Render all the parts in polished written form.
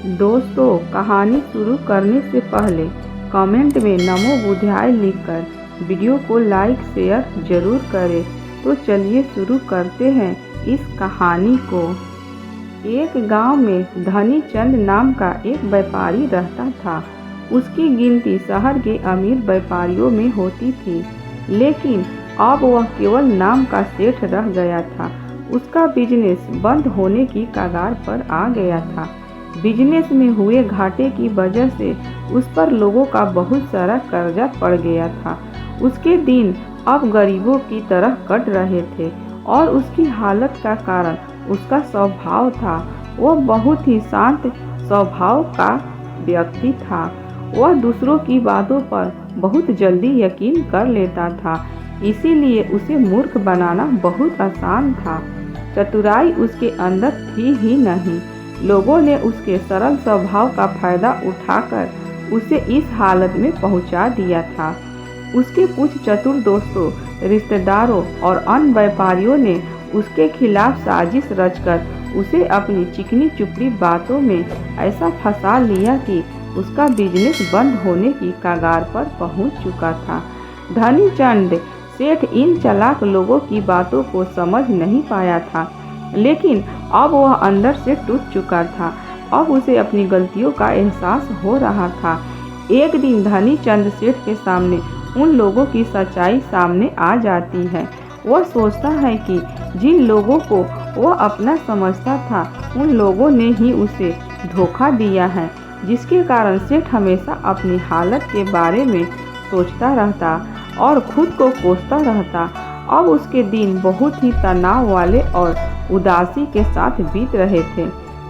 दोस्तों, कहानी शुरू करने से पहले कमेंट में नमो बुद्धाय लिखकर वीडियो को लाइक शेयर जरूर करें। तो चलिए शुरू करते हैं इस कहानी को। एक गांव में धनी चंद नाम का एक व्यापारी रहता था। उसकी गिनती शहर के अमीर व्यापारियों में होती थी, लेकिन अब वह केवल नाम का सेठ रह गया था। उसका बिजनेस बंद होने की कगार पर आ गया था। बिजनेस में हुए घाटे की वजह से उस पर लोगों का बहुत सारा कर्जा पड़ गया था। उसके दिन अब गरीबों की तरह कट रहे थे और उसकी हालत का कारण उसका स्वभाव था। वह बहुत ही शांत स्वभाव का व्यक्ति था। वह दूसरों की बातों पर बहुत जल्दी यकीन कर लेता था, इसीलिए उसे मूर्ख बनाना बहुत आसान था। चतुराई उसके अंदर थी ही नहीं। लोगों ने उसके सरल स्वभाव का फायदा उठाकर उसे इस हालत में पहुंचा दिया था। उसके कुछ चतुर दोस्तों, रिश्तेदारों और अन्य व्यापारियों ने उसके खिलाफ साजिश रचकर उसे अपनी चिकनी चुपड़ी बातों में ऐसा फंसा लिया कि उसका बिजनेस बंद होने की कगार पर पहुंच चुका था। धनी चंद सेठ इन चालाक लोगों की बातों को समझ नहीं पाया था, लेकिन अब वह अंदर से टूट चुका था। अब उसे अपनी गलतियों का एहसास हो रहा था। एक दिन धनी चंद सेठ के सामने उन लोगों की सच्चाई सामने आ जाती है। वह सोचता है कि जिन लोगों को वह अपना समझता था, उन लोगों ने ही उसे धोखा दिया है, जिसके कारण सेठ हमेशा अपनी हालत के बारे में सोचता रहता और खुद को कोसता रहता। अब उसके दिन बहुत ही तनाव वाले और उदासी के साथ बीत रहे थे।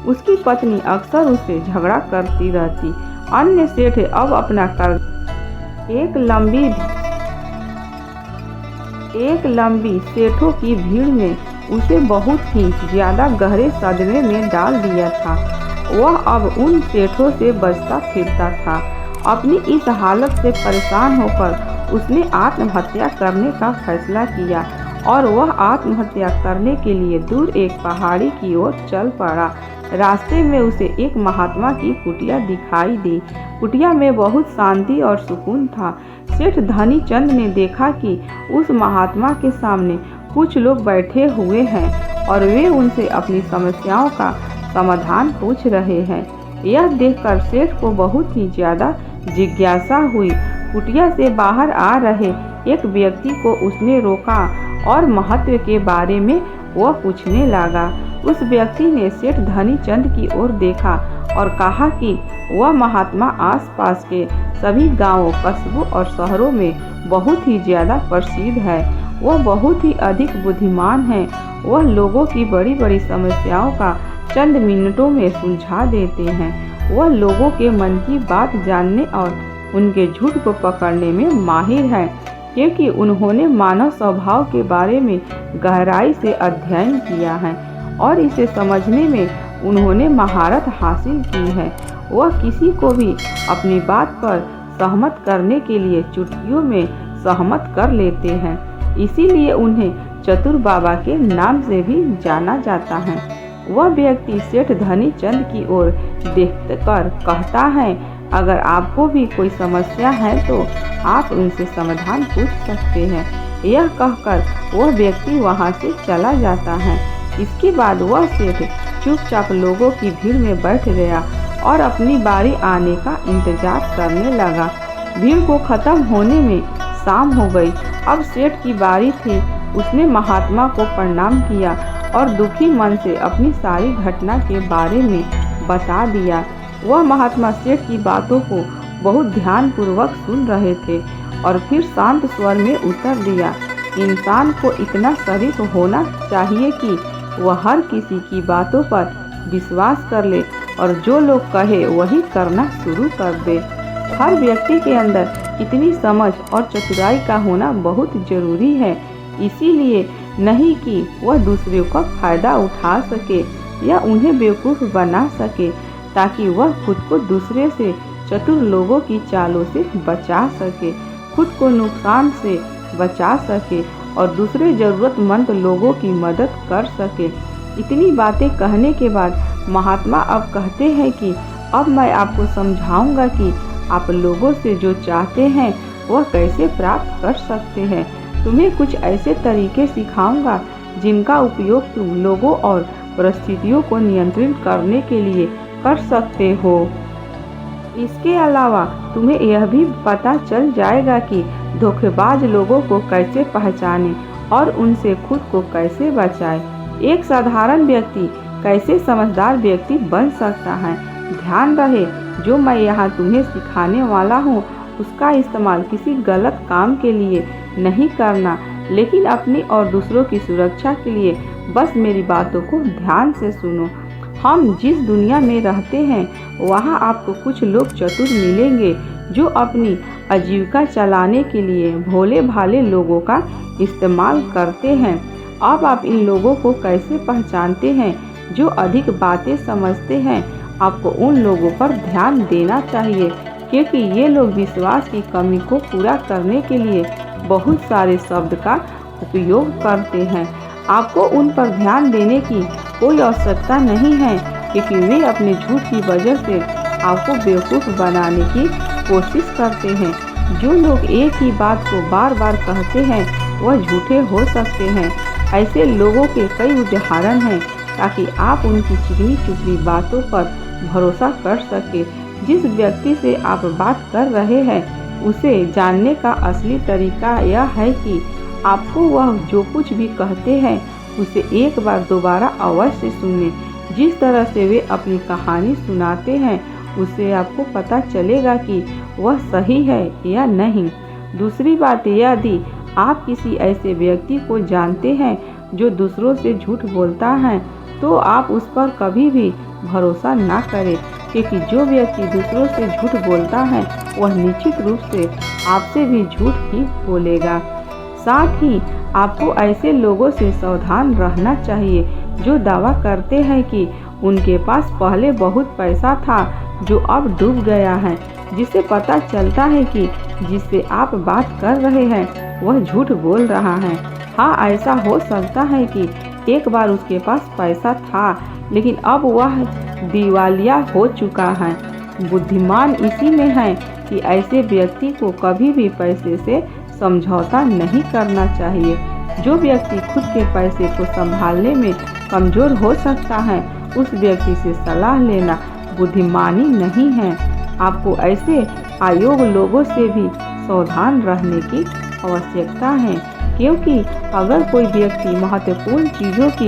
उसकी पत्नी अक्सर उससे झगड़ा करती रहती। अन्य सेठ अब अपना कर्ज एक लंबी सेठों की भीड़ ने उसे बहुत ही ज्यादा गहरे सदमे में डाल दिया था। वह अब उन सेठों से बचता फिरता था। अपनी इस हालत से परेशान होकर उसने आत्महत्या करने का फैसला किया और वह आत्महत्या करने के लिए दूर एक पहाड़ी की ओर चल पड़ा। रास्ते में उसे एक महात्मा की कुटिया दिखाई दी। कुटिया में बहुत शांति और सुकून था। सेठ धनी चंद ने देखा कि उस महात्मा के सामने कुछ लोग बैठे हुए हैं और वे उनसे अपनी समस्याओं का समाधान पूछ रहे हैं। यह देखकर सेठ को बहुत ही ज्यादा जिज्ञासा हुई। कुटिया से बाहर आ रहे एक व्यक्ति को उसने रोका और महत्व के बारे में वह पूछने लगा। उस व्यक्ति ने सेठ धनी चंद की ओर देखा और कहा कि वह महात्मा आसपास के सभी गांवों, कस्बों और शहरों में बहुत ही ज्यादा प्रसिद्ध है। वह बहुत ही अधिक बुद्धिमान है। वह लोगों की बड़ी बड़ी समस्याओं का चंद मिनटों में सुलझा देते हैं। वह लोगों के मन की बात जानने और उनके झूठ को पकड़ने में माहिर है, क्योंकि उन्होंने मानव स्वभाव के बारे में गहराई से अध्ययन किया है और इसे समझने में उन्होंने महारत हासिल की है। वह किसी को भी अपनी बात पर सहमत करने के लिए चुटकियों में सहमत कर लेते हैं, इसीलिए उन्हें चतुर बाबा के नाम से भी जाना जाता है। वह व्यक्ति सेठ धनी चंद की ओर देखकर कहता है, अगर आपको भी कोई समस्या है तो आप उनसे समाधान पूछ सकते हैं। यह कहकर वह व्यक्ति वहां से चला जाता है। इसके बाद वह सेठ चुपचाप लोगों की भीड़ में बैठ गया और अपनी बारी आने का इंतजार करने लगा। भीड़ को खत्म होने में शाम हो गई। अब सेठ की बारी थी। उसने महात्मा को प्रणाम किया और दुखी मन से अपनी सारी घटना के बारे में बता दिया। वह महात्मा सेठ की बातों को बहुत ध्यान पूर्वक सुन रहे थे और फिर शांत स्वर में उत्तर दिया, इंसान को इतना शरीफ होना चाहिए कि वह हर किसी की बातों पर विश्वास कर ले और जो लोग कहे वही करना शुरू कर दे। हर व्यक्ति के अंदर इतनी समझ और चतुराई का होना बहुत जरूरी है, इसीलिए नहीं कि वह दूसरों का फायदा उठा सके या उन्हें बेवकूफ़ बना सके, ताकि वह खुद को दूसरे से चतुर लोगों की चालों से बचा सके, खुद को नुकसान से बचा सके और दूसरे ज़रूरतमंद लोगों की मदद कर सके। इतनी बातें कहने के बाद महात्मा अब कहते हैं कि अब मैं आपको समझाऊंगा कि आप लोगों से जो चाहते हैं वह कैसे प्राप्त कर सकते हैं। तुम्हें कुछ ऐसे तरीके सिखाऊंगा जिनका उपयोग तुम लोगों और परिस्थितियों को नियंत्रित करने के लिए कर सकते हो। इसके अलावा तुम्हें यह भी पता चल जाएगा कि धोखेबाज लोगों को कैसे पहचानें और उनसे खुद को कैसे बचाएं। एक साधारण व्यक्ति कैसे समझदार व्यक्ति बन सकता है। ध्यान रहे, जो मैं यहाँ तुम्हें सिखाने वाला हूँ उसका इस्तेमाल किसी गलत काम के लिए नहीं करना, लेकिन अपनी और दूसरों की सुरक्षा के लिए। बस मेरी बातों को ध्यान से सुनो। हम जिस दुनिया में रहते हैं वहाँ आपको कुछ लोग चतुर मिलेंगे जो अपनी आजीविका चलाने के लिए भोले भाले लोगों का इस्तेमाल करते हैं। अब आप इन लोगों को कैसे पहचानते हैं जो अधिक बातें समझते हैं? आपको उन लोगों पर ध्यान देना चाहिए क्योंकि ये लोग विश्वास की कमी को पूरा करने के लिए बहुत सारे शब्द का उपयोग करते हैं। आपको उन पर ध्यान देने की कोई आवश्यकता नहीं है क्योंकि वे अपने झूठ की वजह से आपको बेवकूफ़ बनाने की कोशिश करते हैं। जो लोग एक ही बात को बार बार कहते हैं वह झूठे हो सकते हैं। ऐसे लोगों के कई उदाहरण हैं ताकि आप उनकी चिकनी चुपड़ी बातों पर भरोसा कर सके। जिस व्यक्ति से आप बात कर रहे हैं उसे जानने का असली तरीका यह है कि आपको वह जो कुछ भी कहते हैं उसे एक बार दोबारा अवश्य सुनें। जिस तरह से वे अपनी कहानी सुनाते हैं उससे आपको पता चलेगा कि वह सही है या नहीं। दूसरी बात, यदि आप किसी ऐसे व्यक्ति को जानते हैं जो दूसरों से झूठ बोलता है तो आप उस पर कभी भी भरोसा ना करें क्योंकि जो व्यक्ति दूसरों से झूठ बोलता है वह निश्चित रूप से आपसे भी झूठ ही बोलेगा। साथ ही आपको ऐसे लोगों से सावधान रहना चाहिए जो दावा करते हैं कि उनके पास पहले बहुत पैसा था जो अब डूब गया है, जिससे पता चलता है कि जिससे आप बात कर रहे हैं वह झूठ बोल रहा है। हाँ, ऐसा हो सकता है कि एक बार उसके पास पैसा था लेकिन अब वह दिवालिया हो चुका है। बुद्धिमान इसी में है कि ऐसे व्यक्ति को कभी भी पैसे से समझौता नहीं करना चाहिए। जो व्यक्ति खुद के पैसे को संभालने में कमजोर हो सकता है उस व्यक्ति से सलाह लेना बुद्धिमानी नहीं है। आपको ऐसे अयोग्य लोगों से भी सावधान रहने की आवश्यकता है क्योंकि अगर कोई व्यक्ति महत्वपूर्ण चीज़ों की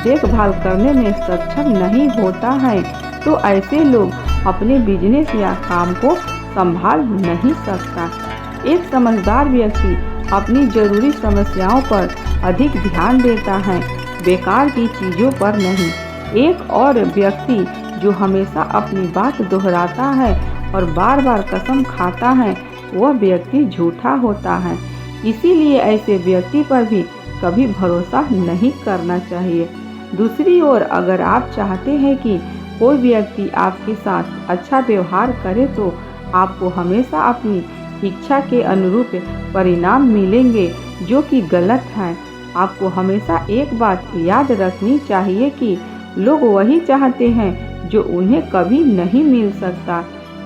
देखभाल करने में सक्षम नहीं होता है तो ऐसे लोग अपने बिजनेस या काम को संभाल नहीं सकता। एक समझदार व्यक्ति अपनी जरूरी समस्याओं पर अधिक ध्यान देता है, बेकार की चीज़ों पर नहीं। एक और व्यक्ति जो हमेशा अपनी बात दोहराता है और बार बार कसम खाता है वह व्यक्ति झूठा होता है। इसीलिए ऐसे व्यक्ति पर भी कभी भरोसा नहीं करना चाहिए। दूसरी ओर, अगर आप चाहते हैं कि कोई व्यक्ति आपके साथ अच्छा व्यवहार करे तो आपको हमेशा अपनी इच्छा के अनुरूप परिणाम मिलेंगे जो कि गलत है। आपको हमेशा एक बात याद रखनी चाहिए कि लोग वही चाहते हैं जो उन्हें कभी नहीं मिल सकता।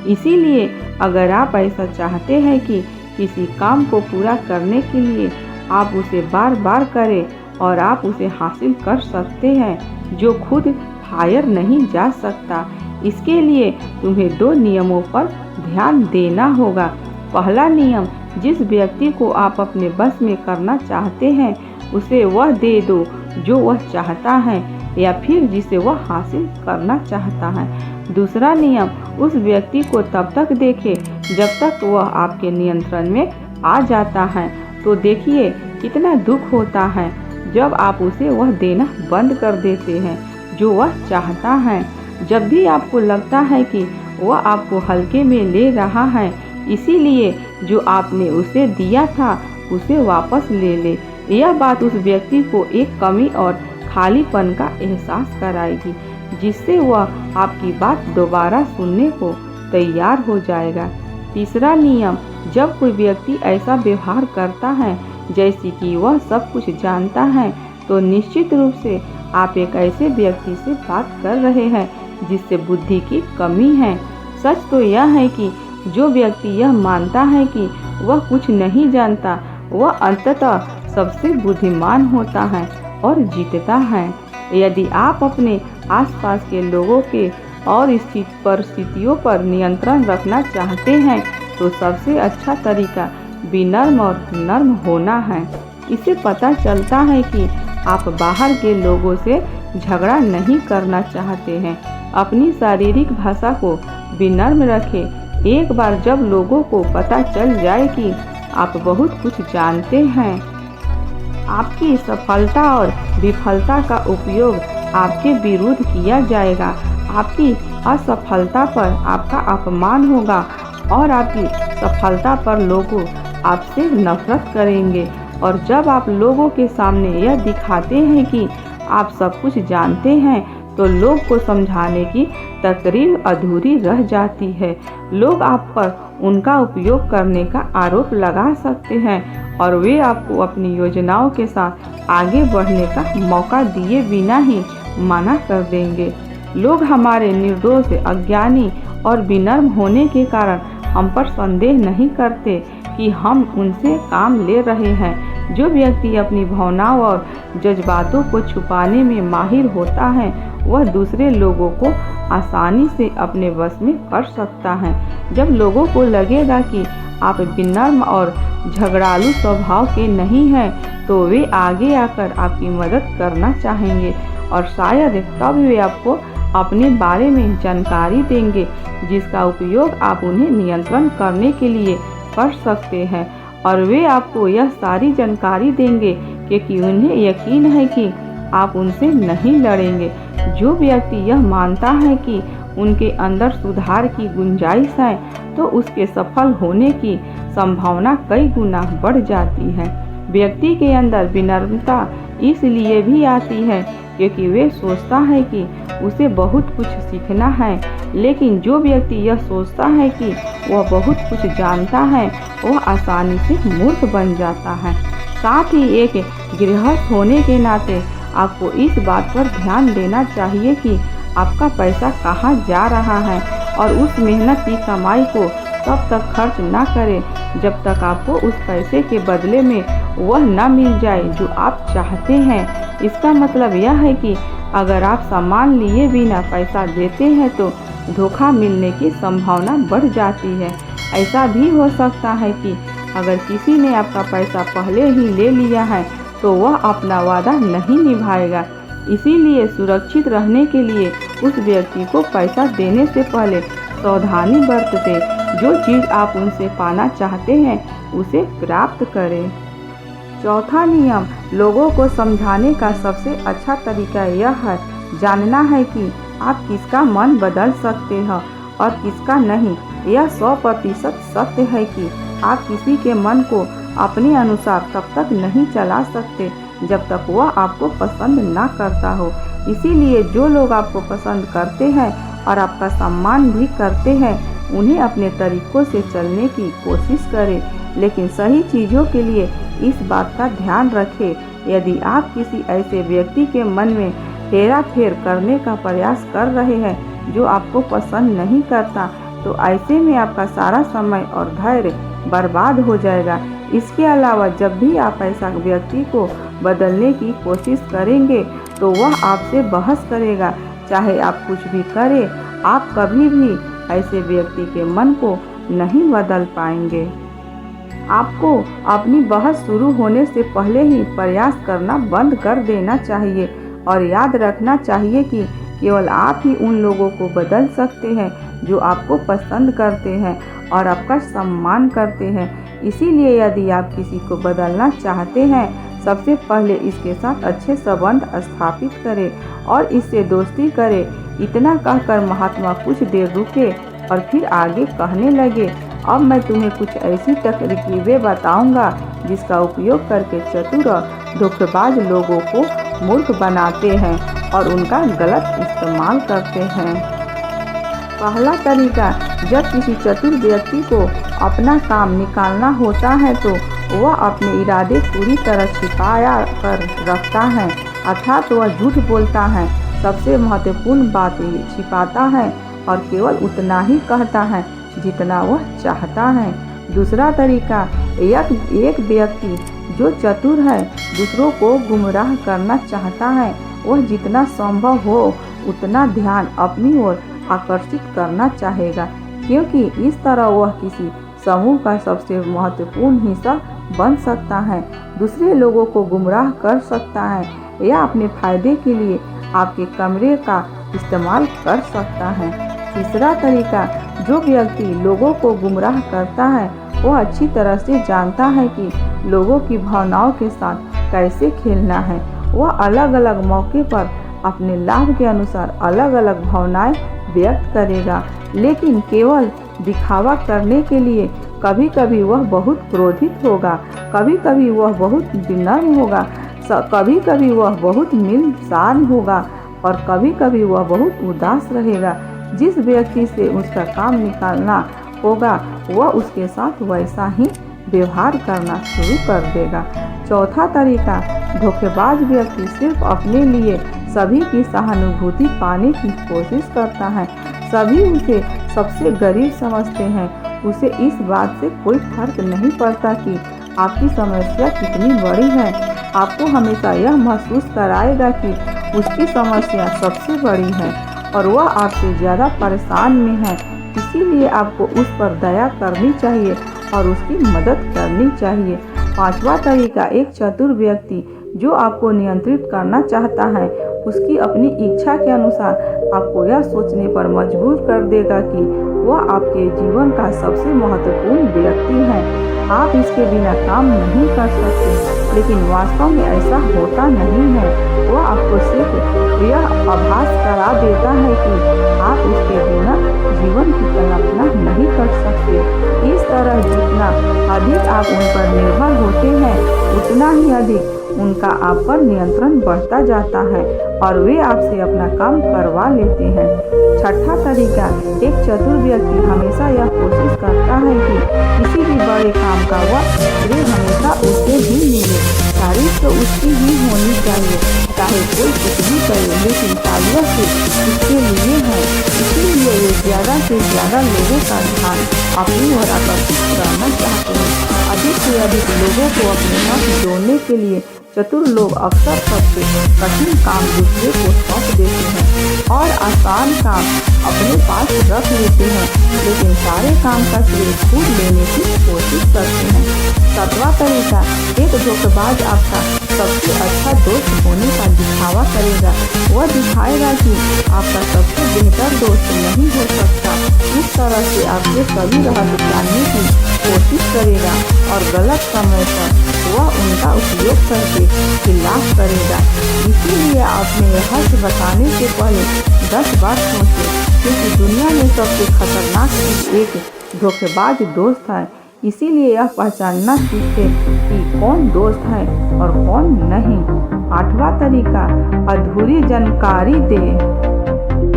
इसीलिए अगर आप ऐसा चाहते हैं कि किसी काम को पूरा करने के लिए आप उसे बार बार करें और आप उसे हासिल कर सकते हैं जो खुद हायर नहीं जा सकता। इसके लिए तुम्हें 2 नियमों पर ध्यान देना होगा। पहला नियम, जिस व्यक्ति को आप अपने बस में करना चाहते हैं उसे वह दे दो जो वह चाहता है या फिर जिसे वह हासिल करना चाहता है। दूसरा नियम, उस व्यक्ति को तब तक देखें जब तक वह आपके नियंत्रण में आ जाता है। तो देखिए कितना दुख होता है जब आप उसे वह देना बंद कर देते हैं जो वह चाहता है। जब भी आपको लगता है कि वह आपको हल्के में ले रहा है, इसीलिए जो आपने उसे दिया था उसे वापस ले ले। यह बात उस व्यक्ति को एक कमी और खालीपन का एहसास कराएगी जिससे वह आपकी बात दोबारा सुनने को तैयार हो जाएगा। तीसरा नियम, जब कोई व्यक्ति ऐसा व्यवहार करता है जैसे कि वह सब कुछ जानता है तो निश्चित रूप से आप एक ऐसे व्यक्ति से बात कर रहे हैं जिससे बुद्धि की कमी है। सच तो यह है कि जो व्यक्ति यह मानता है कि वह कुछ नहीं जानता, वह अंततः सबसे बुद्धिमान होता है और जीतता है। यदि आप अपने आसपास के लोगों के और परिस्थितियों पर नियंत्रण रखना चाहते हैं तो सबसे अच्छा तरीका विनम्र और नर्म होना है। इससे पता चलता है कि आप बाहर के लोगों से झगड़ा नहीं करना चाहते हैं। अपनी शारीरिक भाषा को विनम्र रखें। एक बार जब लोगों को पता चल जाए कि आप बहुत कुछ जानते हैं, आपकी सफलता और विफलता का उपयोग आपके विरुद्ध किया जाएगा। आपकी असफलता पर आपका अपमान होगा और आपकी सफलता पर लोग आपसे नफरत करेंगे। और जब आप लोगों के सामने यह दिखाते हैं कि आप सब कुछ जानते हैं तो लोग को समझाने की तकरीर अधूरी रह जाती है। लोग आप पर उनका उपयोग करने का आरोप लगा सकते हैं और वे आपको अपनी योजनाओं के साथ आगे बढ़ने का मौका दिए बिना ही मना कर देंगे। लोग हमारे निर्दोष, अज्ञानी और विनम्र होने के कारण हम पर संदेह नहीं करते कि हम उनसे काम ले रहे हैं। जो व्यक्ति अपनी भावनाओं और जज्बातों को छुपाने में माहिर होता है वह दूसरे लोगों को आसानी से अपने वश में कर सकता है। जब लोगों को लगेगा कि आप विनम्र और झगड़ालू स्वभाव के नहीं हैं तो वे आगे आकर आपकी मदद करना चाहेंगे और शायद तब वे आपको अपने बारे में जानकारी देंगे जिसका उपयोग आप उन्हें नियंत्रण करने के लिए कर सकते हैं। और वे आपको यह सारी जानकारी देंगे क्योंकि उन्हें यकीन है कि आप उनसे नहीं लड़ेंगे। जो व्यक्ति यह मानता है कि उनके अंदर सुधार की गुंजाइश है तो उसके सफल होने की संभावना कई गुना बढ़ जाती है। व्यक्ति के अंदर विनम्रता इसलिए भी आती है क्योंकि वे सोचता है कि उसे बहुत कुछ सीखना है, लेकिन जो व्यक्ति यह सोचता है कि वह बहुत कुछ जानता है वह आसानी से मूर्ख बन जाता है। साथ ही एक गृहस्थ होने के नाते आपको इस बात पर ध्यान देना चाहिए कि आपका पैसा कहाँ जा रहा है और उस मेहनत की कमाई को तब तक खर्च ना करें जब तक आपको उस पैसे के बदले में वह न मिल जाए जो आप चाहते हैं। इसका मतलब यह है कि अगर आप सामान लिए बिना पैसा देते हैं तो धोखा मिलने की संभावना बढ़ जाती है। ऐसा भी हो सकता है कि अगर किसी ने आपका पैसा पहले ही ले लिया है तो वह अपना वादा नहीं निभाएगा। इसीलिए सुरक्षित रहने के लिए उस व्यक्ति को पैसा देने से पहले सावधानी बरतें। जो चीज़ आप उनसे पाना चाहते हैं उसे प्राप्त करें। चौथा नियम, लोगों को समझाने का सबसे अच्छा तरीका यह है जानना है कि आप किसका मन बदल सकते हैं और किसका नहीं। यह 100% सत्य है कि आप किसी के मन को अपने अनुसार तब तक नहीं चला सकते जब तक वह आपको पसंद ना करता हो। इसीलिए जो लोग आपको पसंद करते हैं और आपका सम्मान भी करते हैं उन्हें अपने तरीकों से चलने की कोशिश करें, लेकिन सही चीज़ों के लिए इस बात का ध्यान रखें। यदि आप किसी ऐसे व्यक्ति के मन में हेरा फेर करने का प्रयास कर रहे हैं जो आपको पसंद नहीं करता तो ऐसे में आपका सारा समय और धैर्य बर्बाद हो जाएगा। इसके अलावा जब भी आप ऐसा व्यक्ति को बदलने की कोशिश करेंगे तो वह आपसे बहस करेगा। चाहे आप कुछ भी करें, आप कभी भी ऐसे व्यक्ति के मन को नहीं बदल पाएंगे। आपको अपनी बहस शुरू होने से पहले ही प्रयास करना बंद कर देना चाहिए और याद रखना चाहिए कि केवल आप ही उन लोगों को बदल सकते हैं जो आपको पसंद करते हैं और आपका सम्मान करते हैं। इसीलिए यदि आप किसी को बदलना चाहते हैं सबसे पहले इसके साथ अच्छे संबंध स्थापित करें और इससे दोस्ती करें। इतना कहकर महात्मा कुछ देर रुके और फिर आगे कहने लगे, अब मैं तुम्हें कुछ ऐसी तरकीबें बताऊंगा जिसका उपयोग करके चतुर और धोखेबाज लोगों को मूर्ख बनाते हैं और उनका गलत इस्तेमाल करते हैं। पहला तरीका, जब किसी चतुर व्यक्ति को अपना काम निकालना होता है तो वह अपने इरादे पूरी तरह छिपाया कर रखता है, अर्थात वह झूठ बोलता है सबसे महत्वपूर्ण बातें छिपाता है और केवल उतना ही कहता है जितना वह चाहता है। दूसरा तरीका, एक व्यक्ति जो चतुर है दूसरों को गुमराह करना चाहता है, वह जितना संभव हो उतना ध्यान अपनी ओर आकर्षित करना चाहेगा, क्योंकि इस तरह वह किसी समूह का सबसे महत्वपूर्ण हिस्सा बन सकता है, दूसरे लोगों को गुमराह कर सकता है या अपने फायदे के लिए आपके कमरे का इस्तेमाल कर सकता है। तीसरा तरीका, जो व्यक्ति लोगों को गुमराह करता है वह अच्छी तरह से जानता है कि लोगों की भावनाओं के साथ कैसे खेलना है। वह अलग अलग मौके पर अपने लाभ के अनुसार अलग अलग भावनाएं व्यक्त करेगा, लेकिन केवल दिखावा करने के लिए। कभी कभी वह बहुत क्रोधित होगा, कभी कभी वह बहुत विनम्र होगा, कभी कभी वह बहुत मिलनसार होगा और कभी कभी वह बहुत उदास रहेगा। जिस व्यक्ति से उसका काम निकालना होगा वह उसके साथ वैसा ही व्यवहार करना शुरू कर देगा। चौथा तरीका, धोखेबाज व्यक्ति सिर्फ अपने लिए सभी की सहानुभूति पाने की कोशिश करता है। सभी उसे सबसे गरीब समझते हैं। उसे इस बात से कोई फर्क नहीं पड़ता कि आपकी समस्या कितनी बड़ी है। आपको हमेशा यह महसूस कराएगा कि उसकी समस्या सबसे बड़ी है और वह आपसे ज़्यादा परेशान में है। इसीलिए आपको उस पर दया करनी चाहिए और उसकी मदद करनी चाहिए। पांचवा तरीका, एक चतुर व्यक्ति जो आपको नियंत्रित करना चाहता है उसकी अपनी इच्छा के अनुसार आपको यह सोचने पर मजबूर कर देगा कि वह आपके जीवन का सबसे महत्वपूर्ण व्यक्ति है। आप इसके बिना काम नहीं कर सकते, लेकिन वास्तव में ऐसा होता नहीं है। वह आपको सिर्फ यह आभास करा देता है कि आप उसके बिना जीवन की कल्पना नहीं कर सकते। इस तरह जितना अधिक आप उन पर निर्भर होते हैं उतना ही अधिक उनका आप पर नियंत्रण बढ़ता जाता है और वे आपसे अपना काम करवा लेते हैं। छठा तरीका, एक चतुर व्यक्ति हमेशा यह कोशिश करता है कि किसी भी बड़े काम का वह श्रेय हमेशा उसे ही मिले। तारीफ तो उसकी ही होनी चाहिए, चाहे कोई कुछ भी करे, लेकिन तालियां सिर्फ उसके लिए है। इसीलिए वे ज़्यादा से ज़्यादा लोगों का ध्यान अपनी ओर आकर्षित करना चाहते हैं। अधिक से अधिक लोगों को अपने साथ जोड़ने के लिए चतुर लोग अक्सर सबसे कठिन काम दूसरे को सौंप देते हैं और आसान काम अपने पास रख लेते हैं, लेकिन सारे काम का श्रेय खुद लेने की कोशिश करते हैं। सातवां तरीका, एक धोखेबाज आपका सबसे अच्छा दोस्त होने का दिखावा करेगा। वह दिखाएगा कि आपका सबसे बेहतर दोस्त नहीं हो सकता। इस तरह से आपके सभी रहस्य जानने की कोशिश करेगा और गलत समय पर वह उनका उपयोग करके खिलाफ करेगा। इसीलिए आपने रहस्य बताने से पहले 10 बार सोचें, क्योंकि दुनिया में सबसे खतरनाक चीज एक धोखेबाज दोस्त है। इसीलिए यह पहचानना सीखें कि कौन दोस्त है और कौन नहीं। आठवां तरीका, अधूरी जानकारी दे।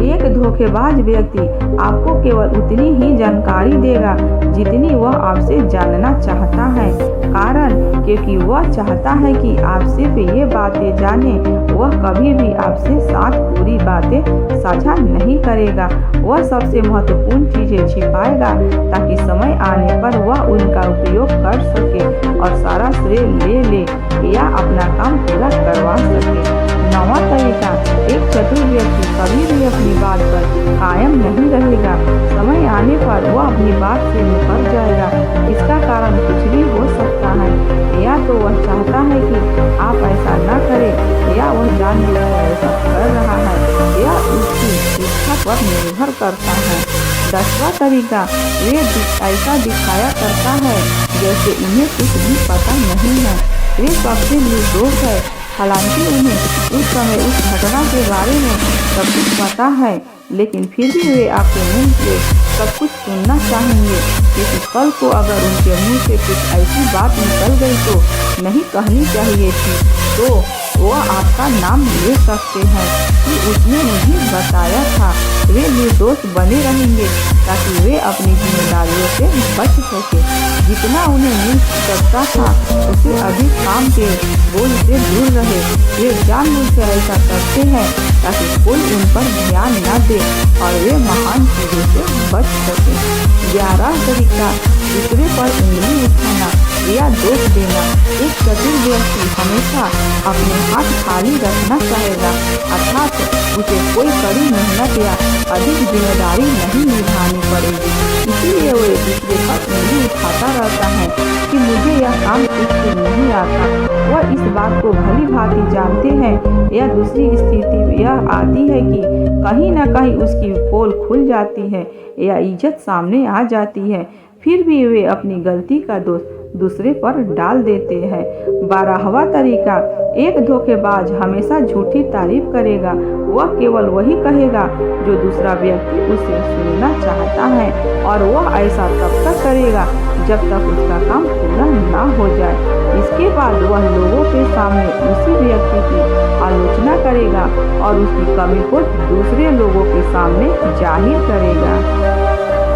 एक धोखेबाज व्यक्ति आपको केवल उतनी ही जानकारी देगा जितनी वह आपसे जानना चाहता है। कारण क्योंकि वह चाहता है कि आप सिर्फ ये बातें जाने। वह कभी भी आपसे साथ पूरी बातें साझा नहीं करेगा। वह सबसे महत्वपूर्ण चीजें छिपाएगा ताकि समय आने पर वह उनका उपयोग कर सके और सारा श्रेय ले ले या अपना काम पूरा करवा सके। नौवां तरीका, एक चतुर व्यक्ति कभी भी अपनी बात पर कायम नहीं रहेगा। समय आने पर वह अपनी बात से मुकर जाएगा। इसका कारण कुछ भी हो सकता है। या तो वह चाहता है कि आप ऐसा न करें, या वह जानबूझकर ऐसा कर रहा है, या उसकी इच्छा पर निर्भर करता है। 10वां तरीका, वे ऐसा दिखाया करता है जैसे उन्हें कुछ भी पता नहीं है। वे सबसे निर्दोष है, हालांकि उन्हें उस समय उस घटना के बारे में सब कुछ पता है, लेकिन फिर भी वे आपके मुंह से सब कुछ सुनना चाहेंगे, क्योंकि कल को अगर उनके मुंह से कुछ ऐसी बात निकल गई तो नहीं कहनी चाहिए थी, तो वो आपका नाम ले सकते हैं कि उसने मुझे बताया था। वे निर्दोष बने रहेंगे ताकि वे अपनी जिम्मेदारियों से बच सके। जितना उन्हें मिल सकता था उससे अधिक काम के बोझ से दूर रहे। वे जानबूझकर ऐसा करते हैं ताकि कोई उन पर ध्यान न दे और वे महान चीजों से बच सके। 11 तरीका, दूसरे पर उंगली उठाना या दोष देना। एक चतुर व्यक्ति हमेशा अपने हाथ खाली रखना चाहेगा, अर्थात उसे कोई कड़ी मेहनत या अधिक जिम्मेदारी नहीं निभानी पड़ेगी। इसीलिए वो दूसरे पर उंगली उठाता रहता है कि मुझे यह काम ठीक से नहीं आता। वह इस बात को भली भांति जानते हैं या दूसरी स्थिति यह आती है कि कहीं न कहीं उसकी पोल खुल जाती है या इज्जत सामने आ जाती है, फिर भी वे अपनी गलती का दोष दूसरे पर डाल देते हैं। 12वां तरीका, एक धोखेबाज हमेशा झूठी तारीफ करेगा। वह केवल वही कहेगा जो दूसरा व्यक्ति उसे सुनना चाहता है और वह ऐसा तब तक करेगा जब तक उसका काम पूरा न हो जाए। इसके बाद वह लोगों के सामने उसी व्यक्ति की आलोचना करेगा और उसकी कमी को दूसरे लोगों के सामने जाहिर करेगा।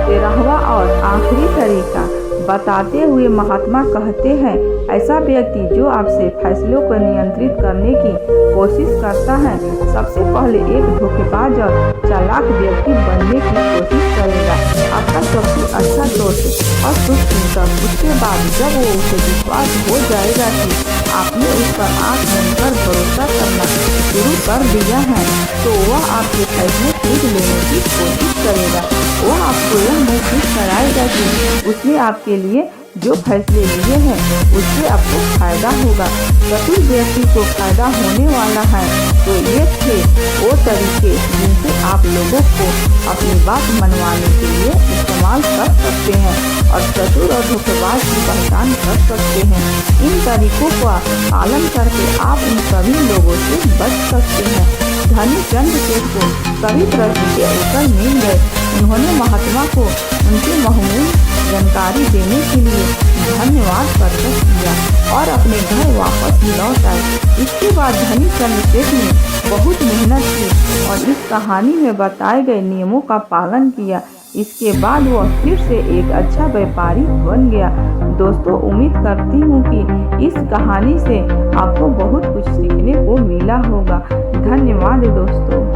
13वां और आखिरी तरीका, बताते हुए महात्मा कहते हैं, ऐसा व्यक्ति जो आपसे फैसलों को नियंत्रित करने की कोशिश करता है, सबसे पहले एक धोखेबाज और चालाक व्यक्ति बनने की कोशिश करेगा। आपका सबसे अच्छा दोस्त और सुखचिंतक, उसके बाद जब वो उसे विश्वास हो जाएगा कि आपने उस पर आँख मूंद कर भरोसा करना शुरू कर दिया है, तो वह आपके फैसले खुद लेने की कोशिश करेगा। वह आपको यह महसूस कराएगा कि उसने आपके लिए जो फैसले लिए हैं उससे आपको फायदा होगा। चतुर व्यक्ति को फायदा होने वाला है। तो ये थे वो तरीके जिनसे आप लोगों को अपनी बात मनवाने के लिए इस्तेमाल कर सकते हैं और चतुर और धोखेबाज की पहचान कर सकते हैं। इन तरीकों का पालन करके आप इन सभी लोगों से बच सकते हैं। धनीचंद सेठ को सभी प्रश्न के उत्तर मिल गए। उन्होंने महात्मा को उनकी बहुमूल्य जानकारी देने के लिए धन्यवाद प्रकट किया और अपने घर वापस लौट आए। इसके बाद धनीचंद सेठ ने बहुत मेहनत की और इस कहानी में बताए गए नियमों का पालन किया। इसके बाद वह फिर से एक अच्छा व्यापारी बन गया। दोस्तों, उम्मीद करती हूँ कि इस कहानी से आपको बहुत कुछ सीखने को मिला होगा। धन्यवाद दोस्तों।